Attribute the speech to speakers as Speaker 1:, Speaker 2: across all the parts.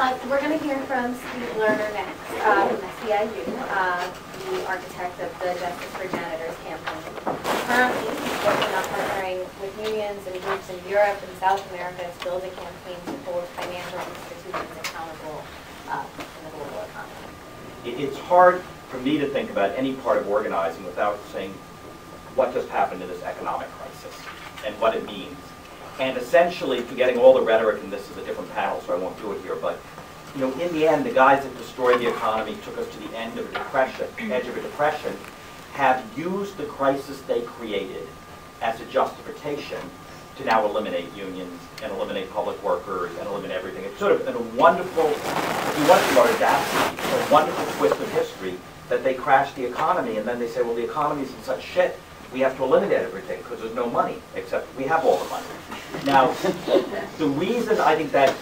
Speaker 1: We're going to hear from Steve Lerner next from SEIU, the architect of the Justice for Janitors campaign. Currently, he's working on partnering with unions and groups in Europe and South America to build a campaign to hold financial institutions accountable in the global economy.
Speaker 2: It's hard for me to think about any part of organizing without saying what just happened to this economic crisis and what it means. And essentially, forgetting all the rhetoric, and this is a different panel, so I won't do it here, but in the end, the guys that destroyed the economy, took us to the end of a depression, edge of a depression, have used the crisis they created as a justification to now eliminate unions and eliminate public workers and eliminate everything. It's sort of a wonderful, if you want to about audacity, a wonderful twist of history that they crashed the economy and then they say, well, the economy's in such shit, we have to eliminate everything because there's no money, except we have all the money. Now, the reason I think that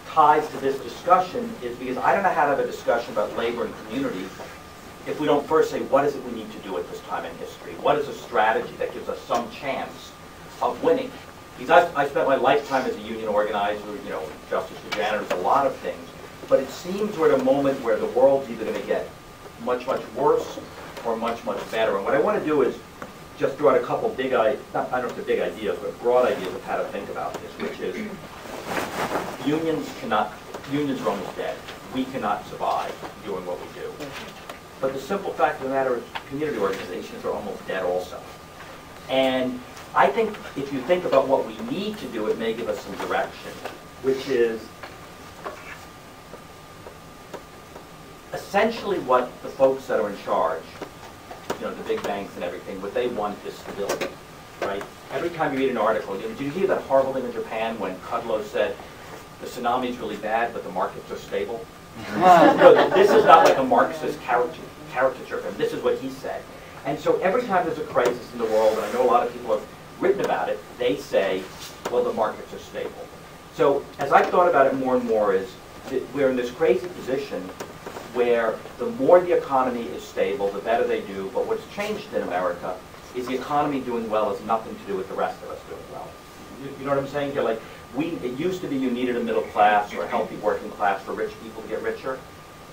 Speaker 2: ties to this discussion is because I don't know how to have a discussion about labor and community if we don't first say, what is it we need to do at this time in history? What is a strategy that gives us some chance of winning? Because I spent my lifetime as a union organizer, Justice for Janitors, a lot of things, but it seems we're at a moment where the world's either going to get much, much worse or much, much better. And what I want to do is just throw out a couple big, I don't know if they're big ideas, but broad ideas of how to think about this, which is unions are almost dead. We cannot survive doing what we do. But the simple fact of the matter is community organizations are almost dead also. And I think if you think about what we need to do, it may give us some direction, which is essentially what the folks that are in charge, the big banks and everything, what they want is stability, right? Every time you read an article, did you hear that horrible thing in Japan when Kudlow said, the tsunami's really bad, but the markets are stable? No, this is not like a Marxist caricature of him. This is what he said. And so every time there's a crisis in the world, and I know a lot of people have written about it, they say, well, the markets are stable. So as I've thought about it more and more is that we're in this crazy position where the more the economy is stable, the better they do, but what's changed in America is the economy doing well has nothing to do with the rest of us doing well. You know what I'm saying here? Like, it used to be you needed a middle class or a healthy working class for rich people to get richer.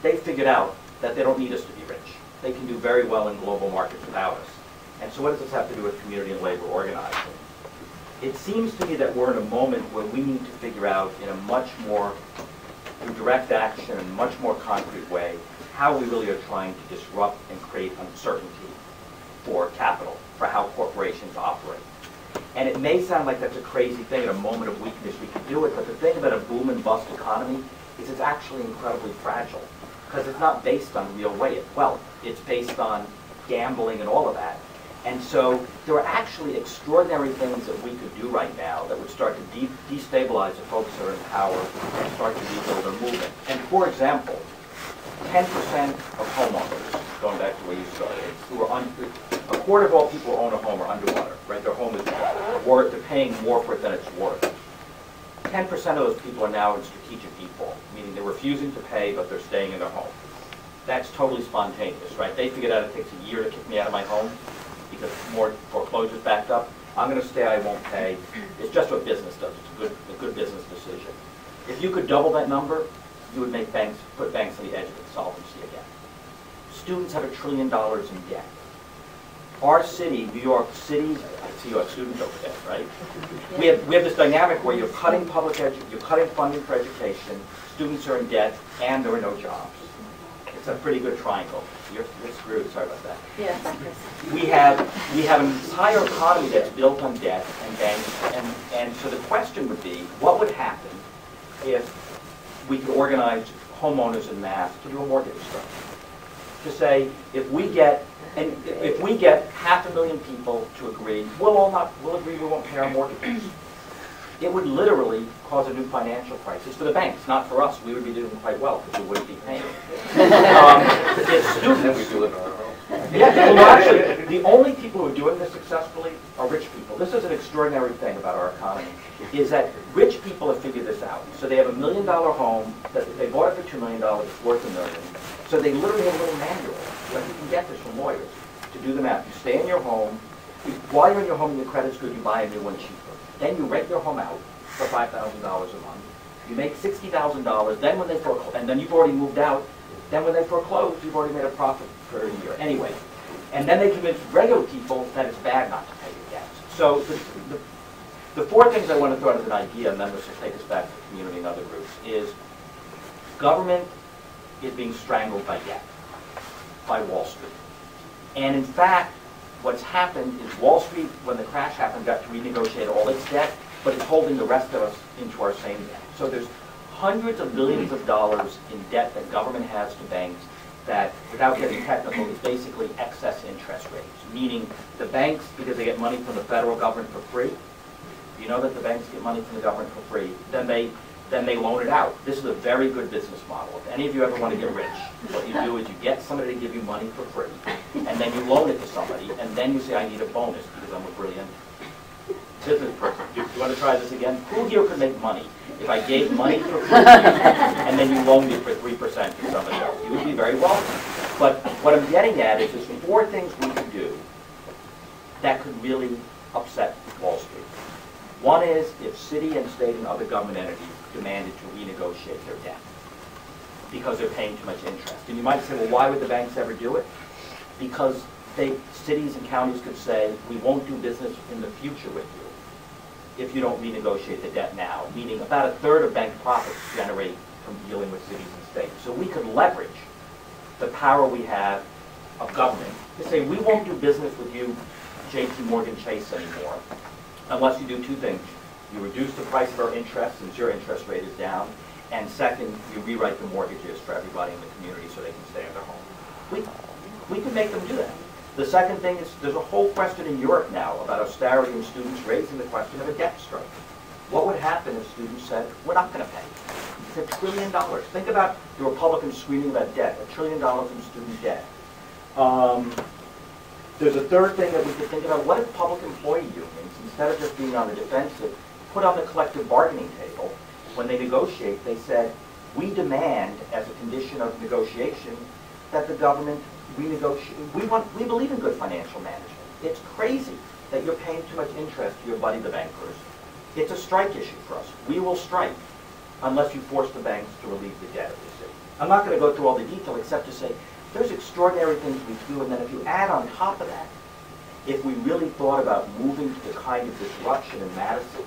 Speaker 2: They figured out that they don't need us to be rich. They can do very well in global markets without us. And so what does this have to do with community and labor organizing? It seems to me that we're in a moment where we need to figure out in a much more direct action and much more concrete way how we really are trying to disrupt and create uncertainty for capital, for how corporations operate. And it may sound like that's a crazy thing, at a moment of weakness we can do it, but the thing about a boom and bust economy is it's actually incredibly fragile because it's not based on real wealth. It's based on gambling and all of that. And so there are actually extraordinary things that we could do right now that would start to destabilize the folks that are in power and start to rebuild their movement. And for example, 10% of homeowners, going back to where you started, who are a quarter of all people who own a home are underwater, right? Their home is worth, they're paying more for it than it's worth. 10% of those people are now in strategic default, meaning they're refusing to pay, but they're staying in their home. That's totally spontaneous, right? They figured out it takes a year to kick me out of my home because more foreclosures backed up. I'm going to stay, I won't pay. It's just what business does. It's a good business decision. If you could double that number, you would put banks on the edge of insolvency again. Students have $1 trillion in debt. Our city, New York City, I see you have students over there, right? We have this dynamic where you're cutting you're cutting funding for education, students are in debt, and there are no jobs. It's a pretty good triangle. You're screwed. Sorry about that.
Speaker 1: Yeah.
Speaker 2: We have an entire economy that's built on debt and banks, and so the question would be, what would happen if we could organize homeowners en masse to do a mortgage structure? To say, if we get 500,000 people to agree, we'll agree we won't pay our mortgages. It would literally cause a new financial crisis for the banks, not for us. We would be doing quite well because we wouldn't be paying. It's students.
Speaker 3: We do live in our home.
Speaker 2: Yeah, well, actually, the only people who are doing this successfully are rich people. This is an extraordinary thing about our economy, is that rich people have figured this out. So they have $1 million home, that they bought it for $2 million, it's worth $1 million. So they literally have a little manual, like you can get this from lawyers, to do the math. You stay in your home, while you're in your home and your credit's good, you buy a new one cheaper. Then you rent your home out for $5,000 a month, You make $60,000, then when they foreclose, and then you've already moved out, then when they foreclose, you've already made a profit for a year. Anyway, and then they convince regular people that it's bad not to pay your debts. So the four things I want to throw out as an idea, and then this will take us back to the community and other groups, is government is being strangled by debt, by Wall Street. And in fact, what's happened is Wall Street, when the crash happened, got to renegotiate all its debt, but it's holding the rest of us into our same debt. So there's hundreds of billions of dollars in debt that government has to banks that, without getting technical, is basically excess interest rates, meaning the banks, because they get money from the federal government for free, you know that the banks get money from the government for free, then they loan it out. This is a very good business model. If any of you ever want to get rich, what you do is you get somebody to give you money for free, and then you loan it to somebody, and then you say, I need a bonus because I'm a brilliant business person. Do you want to try this again? Who here could make money if I gave money for free and then you loaned it for 3% to somebody else? You would be very wealthy. But what I'm getting at is there's four things we could do that could really upset Wall Street. One is if city and state and other government entities demanded to renegotiate their debt because they're paying too much interest. And you might say, well, why would the banks ever do it? Because cities and counties could say, we won't do business in the future with you if you don't renegotiate the debt now, meaning about a third of bank profits generate from dealing with cities and states. So we could leverage the power we have of government to say, we won't do business with you, JP Morgan Chase, anymore, unless you do two things. You reduce the price of our interest since your interest rate is down, and second, you rewrite the mortgages for everybody in the community so they can stay in their home. We can make them do that. The second thing is there's a whole question in Europe now about austerity and students raising the question of a debt strike. What would happen if students said, we're not going to pay? It's $1 trillion. Think about the Republicans screaming about debt, $1 trillion in student debt. There's a third thing that we could think about. What if public employee unions, instead of just being on the defensive, put on the collective bargaining table, when they negotiate, they said, we demand as a condition of negotiation that the government renegotiate. We believe in good financial management. It's crazy that you're paying too much interest to your buddy, the bankers. It's a strike issue for us. We will strike unless you force the banks to relieve the debt of the city. I'm not going to go through all the detail except to say there's extraordinary things we do, and then if you add on top of that, if we really thought about moving to the kind of disruption in Madison,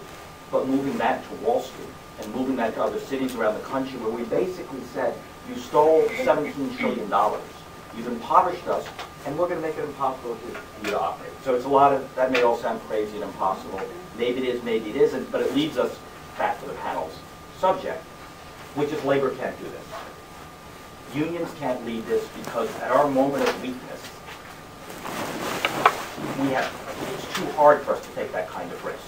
Speaker 2: but moving that to Wall Street and moving that to other cities around the country where we basically said, you stole $17 trillion, you've impoverished us, and we're going to make it impossible for you to operate. So it's a lot of, that may all sound crazy and impossible. Maybe it is, maybe it isn't, but it leads us back to the panel's subject, which is labor can't do this. Unions can't lead this because at our moment of weakness, it's too hard for us to take that kind of risk.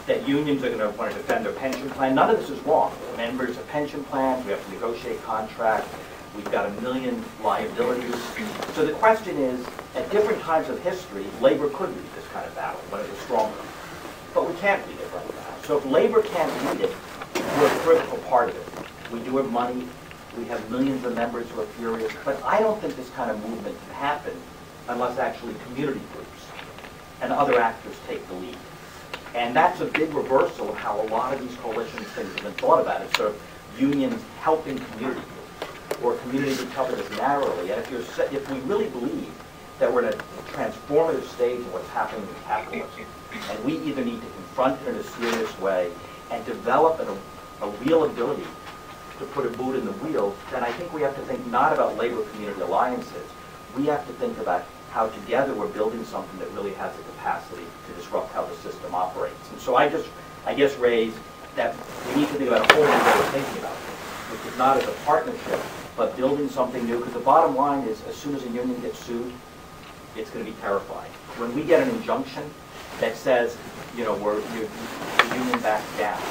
Speaker 2: That unions are going to want to defend their pension plan. None of this is wrong. Members of pension plans, we have to negotiate contracts, we've got 1 million liabilities. So the question is, at different times of history, labor could lead this kind of battle when it was stronger. But we can't lead it right now. So if labor can't lead it, we're a critical part of it. We do have money, we have millions of members who are furious, but I don't think this kind of movement can happen unless actually community groups and other actors take the lead. And that's a big reversal of how a lot of these coalition things have been thought about. It's sort of unions helping community groups, or community groups helping us narrowly. And if we really believe that we're in a transformative stage of what's happening in capitalism, and we either need to confront it in a serious way and develop a real ability to put a boot in the wheel, then I think we have to think not about labor community alliances. We have to think about how together we're building something that really has the capacity to disrupt how the system operates. And so I guess raise that we need to think about a whole new way of thinking about this, which is not as a partnership, but building something new. Because the bottom line is, as soon as a union gets sued, it's going to be terrifying. When we get an injunction that says, the union backs down.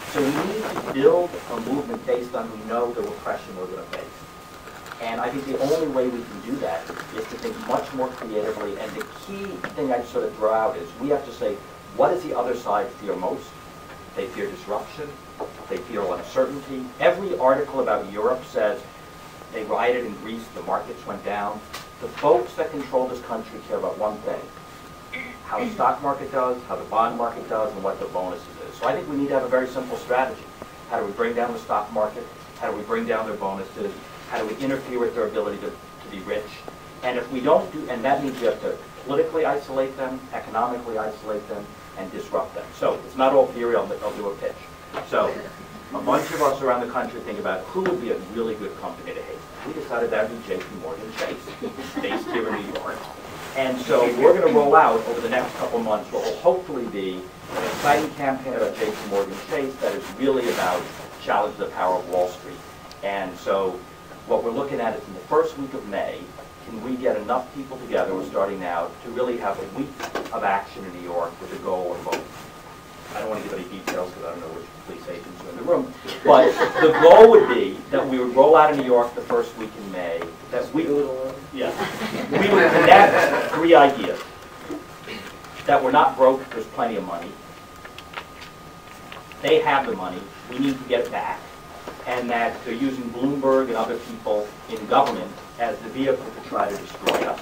Speaker 2: So we need to build a movement based on we know the repression we're going to face. And I think the only way we can do that is to think much more creatively. And the key thing I sort of throw out is we have to say, what does the other side fear most? They fear disruption. They fear uncertainty. Every article about Europe says they rioted in Greece, the markets went down. The folks that control this country care about one thing: how the stock market does, how the bond market does, and what the bonuses is. So I think we need to have a very simple strategy. How do we bring down the stock market? How do we bring down their bonuses? How do we interfere with their ability to be rich? And if we don't do, and that means you have to politically isolate them, economically isolate them, and disrupt them. So it's not all theory, I'll do a pitch. So a bunch of us around the country think about who would be a really good company to hate. We decided that would be JP Chase, based here in New York. And so we're going to roll out over the next couple months what will hopefully be an exciting campaign about JP Chase that is really about challenge the power of Wall Street. And so what we're looking at is in the first week of May, can we get enough people together, we're starting now, to really have a week of action in New York with the goal of voting. I don't want to give any details because I don't know which police agents are in the room, but the goal would be that we would roll out in New York the first week in May, that we would connect 3 ideas. That we're not broke, there's plenty of money. They have the money, we need to get it back. And that they're using Bloomberg and other people in government as the vehicle to try to destroy us.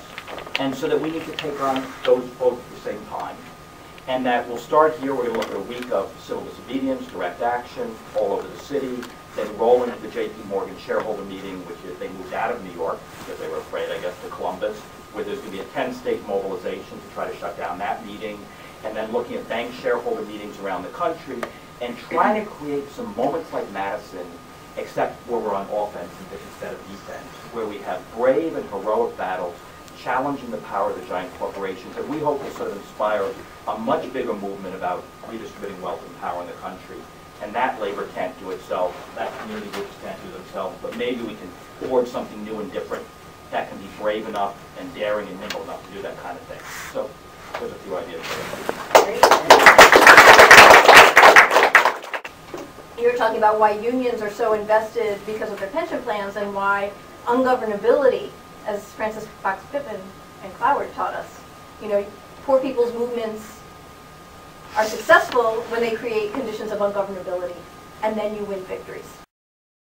Speaker 2: And so that we need to take on those both at the same time. And that we'll start here, we're going to look at a week of civil disobedience, direct action, all over the city, then roll into the JP shareholder meeting, which is they moved out of New York because they were afraid, I guess, to Columbus, where there's going to be a 10-state mobilization to try to shut down that meeting, and then looking at bank shareholder meetings around the country, and trying to create some moments like Madison, except where we're on offense instead of defense, where we have brave and heroic battles challenging the power of the giant corporations, and we hope will sort of inspire a much bigger movement about redistributing wealth and power in the country. And that labor can't do itself, that community groups can't do themselves, but maybe we can forge something new and different that can be brave enough and daring and nimble enough to do that kind of thing. So there's a few ideas there.
Speaker 3: You're talking about why unions are so invested because of their pension plans and why ungovernability, as Francis Fox Pittman and Cloward taught us, you know, poor people's movements are successful when they create conditions of ungovernability, and then you win victories.